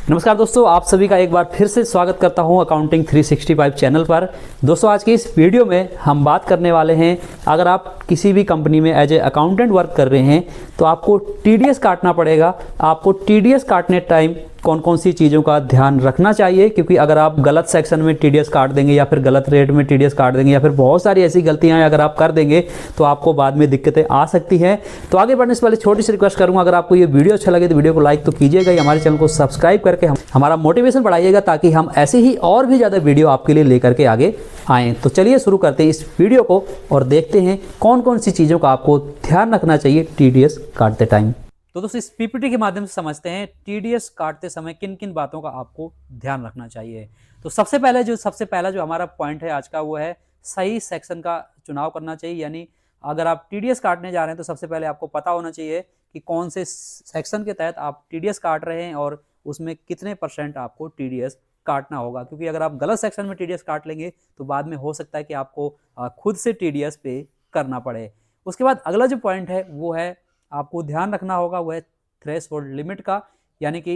नमस्कार दोस्तों, आप सभी का एक बार फिर से स्वागत करता हूं अकाउंटिंग 365 चैनल पर। दोस्तों, आज की इस वीडियो में हम बात करने वाले हैं, अगर आप किसी भी कंपनी में एज ए अकाउंटेंट वर्क कर रहे हैं तो आपको टीडीएस काटना पड़ेगा। आपको टीडीएस काटने टाइम कौन कौन सी चीज़ों का ध्यान रखना चाहिए, क्योंकि अगर आप गलत सेक्शन में टीडीएस काट देंगे या फिर गलत रेट में टीडीएस काट देंगे या फिर बहुत सारी ऐसी गलतियां अगर आप कर देंगे तो आपको बाद में दिक्कतें आ सकती हैं। तो आगे बढ़ने से पहले छोटी सी रिक्वेस्ट करूंगा, अगर आपको ये वीडियो अच्छा लगे तो वीडियो को लाइक तो कीजिएगा, हमारे चैनल को सब्सक्राइब करके हमारा मोटिवेशन बढ़ाइएगा ताकि हम ऐसे ही और भी ज़्यादा वीडियो आपके लिए लेकर के आगे आएँ। तो चलिए शुरू करते हैं इस वीडियो को और देखते हैं कौन कौन सी चीज़ों का आपको ध्यान रखना चाहिए टीडीएस काटते टाइम। तो दोस्तों, इस पीपीटी के माध्यम से समझते हैं टीडीएस काटते समय किन किन बातों का आपको ध्यान रखना चाहिए। तो सबसे पहला जो हमारा पॉइंट है आज का, वो है सही सेक्शन का चुनाव करना चाहिए। यानी अगर आप टीडीएस काटने जा रहे हैं तो सबसे पहले आपको पता होना चाहिए कि कौन से सेक्शन के तहत आप टीडीएस काट रहे हैं और उसमें कितने % आपको टीडीएस काटना होगा। क्योंकि अगर आप गलत सेक्शन में टीडीएस काट लेंगे तो बाद में हो सकता है कि आपको खुद से टीडीएस पे करना पड़े। उसके बाद अगला जो पॉइंट है वो है, आपको ध्यान रखना होगा वो है थ्रेशहोल्ड लिमिट का। यानी कि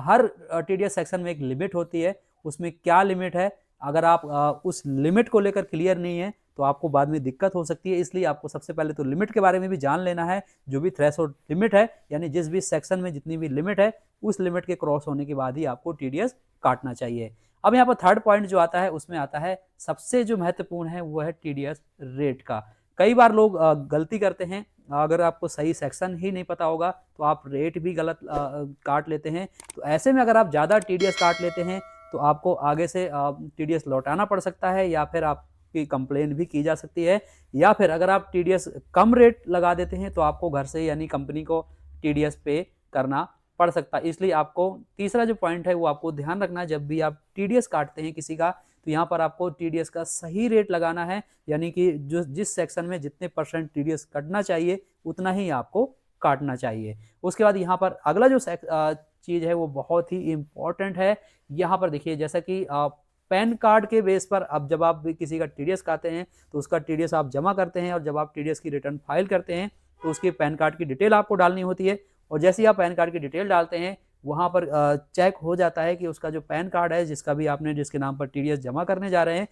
हर टीडीएस सेक्शन में एक लिमिट होती है, उसमें क्या लिमिट है, अगर आप उस लिमिट को लेकर क्लियर नहीं है तो आपको बाद में दिक्कत हो सकती है। इसलिए आपको सबसे पहले तो लिमिट के बारे में भी जान लेना है। जो भी थ्रेशहोल्ड लिमिट है, यानी जिस भी सेक्शन में जितनी भी लिमिट है, उस लिमिट के क्रॉस होने के बाद ही आपको टीडीएस काटना चाहिए। अब यहाँ पर थर्ड पॉइंट जो आता है उसमें आता है सबसे जो महत्वपूर्ण है वो है टीडीएस रेट का। कई बार लोग गलती करते हैं, अगर आपको सही सेक्शन ही नहीं पता होगा तो आप रेट भी गलत काट लेते हैं। तो ऐसे में अगर आप ज़्यादा टीडीएस काट लेते हैं तो आपको आगे से टीडीएस लौटाना पड़ सकता है, या फिर आपकी कंप्लेन भी की जा सकती है। या फिर अगर आप टीडीएस कम रेट लगा देते हैं तो आपको घर से यानी कंपनी को टीडीएस पे करना पड़ सकता है। इसलिए आपको तीसरा जो पॉइंट है वो आपको ध्यान रखना है, जब भी आप टीडीएस काटते हैं किसी का तो यहाँ पर आपको टीडीएस का सही रेट लगाना है। यानी कि जिस सेक्शन में जितने % टीडीएस कटना चाहिए उतना ही आपको काटना चाहिए। उसके बाद यहाँ पर अगला जो चीज़ है वो बहुत ही इम्पॉर्टेंट है। यहाँ पर देखिए, जैसा कि पैन कार्ड के बेस पर अब जब आप भी किसी का टीडीएस काटते हैं तो उसका टीडीएस आप जमा करते हैं, और जब आप टीडीएस की रिटर्न फाइल करते हैं तो उसकी पैन कार्ड की डिटेल आपको डालनी होती है। और जैसे ही आप पैन कार्ड की डिटेल डालते हैं वहाँ पर चेक हो जाता है कि उसका जो पैन कार्ड है जिसके नाम पर टीडीएस जमा करने जा रहे हैं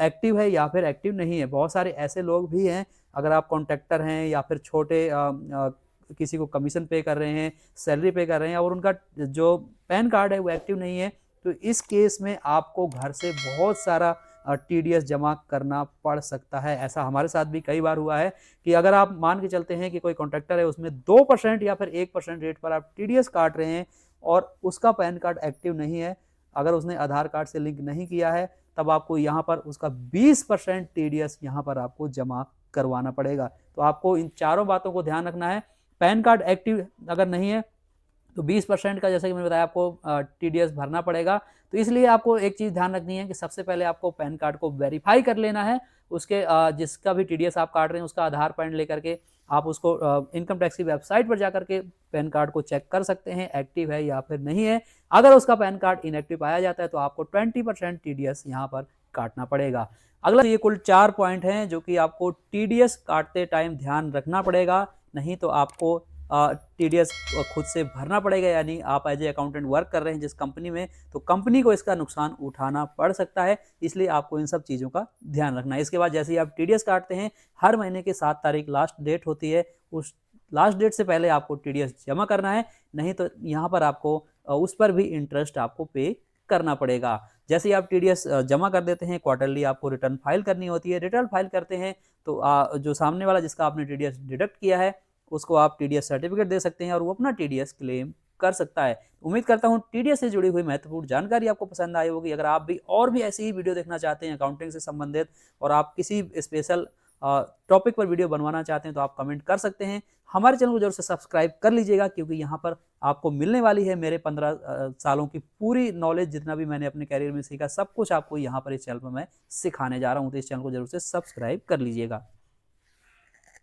एक्टिव है या फिर एक्टिव नहीं है। बहुत सारे ऐसे लोग भी हैं, अगर आप कॉन्ट्रैक्टर हैं या फिर छोटे किसी को कमीशन पे कर रहे हैं, सैलरी पे कर रहे हैं, और उनका जो पैन कार्ड है वो एक्टिव नहीं है, तो इस केस में आपको घर से बहुत सारा टीडीएस जमा करना पड़ सकता है। ऐसा हमारे साथ भी कई बार हुआ है कि अगर आप मान के चलते हैं कि कोई कॉन्ट्रैक्टर है, उसमें 2% या फिर 1% रेट पर आप टीडीएस काट रहे हैं और उसका पैन कार्ड एक्टिव नहीं है, अगर उसने आधार कार्ड से लिंक नहीं किया है, तब आपको यहाँ पर उसका 20% टीडीएस यहाँ पर आपको जमा करवाना पड़ेगा। तो आपको इन चारों बातों को ध्यान रखना है। पैन कार्ड एक्टिव अगर नहीं है तो 20% का, जैसे कि मैंने बताया, आपको टीडीएस भरना पड़ेगा। तो इसलिए आपको एक चीज़ ध्यान रखनी है कि सबसे पहले आपको पैन कार्ड को वेरीफाई कर लेना है। उसके जिसका भी टीडीएस आप काट रहे हैं उसका आधार पैन लेकर के आप उसको इनकम टैक्स की वेबसाइट पर जाकर के पैन कार्ड को चेक कर सकते हैं एक्टिव है या फिर नहीं है। अगर उसका पैन कार्ड इनएक्टिव पाया जाता है तो आपको 20% टीडीएस यहाँ पर काटना पड़ेगा। अगला, ये कुल 4 पॉइंट हैं जो कि आपको टीडीएस काटते टाइम ध्यान रखना पड़ेगा, नहीं तो आपको टीडीएस खुद से भरना पड़ेगा। यानी आप एज ए अकाउंटेंट वर्क कर रहे हैं जिस कंपनी में, तो कंपनी को इसका नुकसान उठाना पड़ सकता है। इसलिए आपको इन सब चीज़ों का ध्यान रखना है। इसके बाद जैसे ही आप टीडीएस काटते हैं, हर महीने की 7 तारीख लास्ट डेट होती है, उस लास्ट डेट से पहले आपको टीडीएस जमा करना है, नहीं तो यहाँ पर आपको उस पर भी इंटरेस्ट आपको पे करना पड़ेगा। जैसे ही आप टीडीएस जमा कर देते हैं, क्वार्टरली आपको रिटर्न फाइल करनी होती है। रिटर्न फाइल करते हैं तो जो सामने वाला जिसका आपने टीडीएस डिडक्ट किया है उसको आप टीडीएस सर्टिफिकेट दे सकते हैं और वो अपना टीडीएस क्लेम कर सकता है। उम्मीद करता हूँ टीडीएस से जुड़ी हुई महत्वपूर्ण जानकारी आपको पसंद आई होगी। अगर आप भी और भी ऐसी ही वीडियो देखना चाहते हैं अकाउंटिंग से संबंधित, और आप किसी स्पेशल टॉपिक पर वीडियो बनवाना चाहते हैं, तो आप कमेंट कर सकते हैं। हमारे चैनल को जरूर से सब्सक्राइब कर लीजिएगा, क्योंकि यहाँ पर आपको मिलने वाली है मेरे 15 सालों की पूरी नॉलेज। जितना भी मैंने अपने कैरियर में सीखा सब कुछ आपको यहाँ पर इस चैनल पर मैं सिखाने जा रहा हूँ। तो इस चैनल को जरूर से सब्सक्राइब कर लीजिएगा।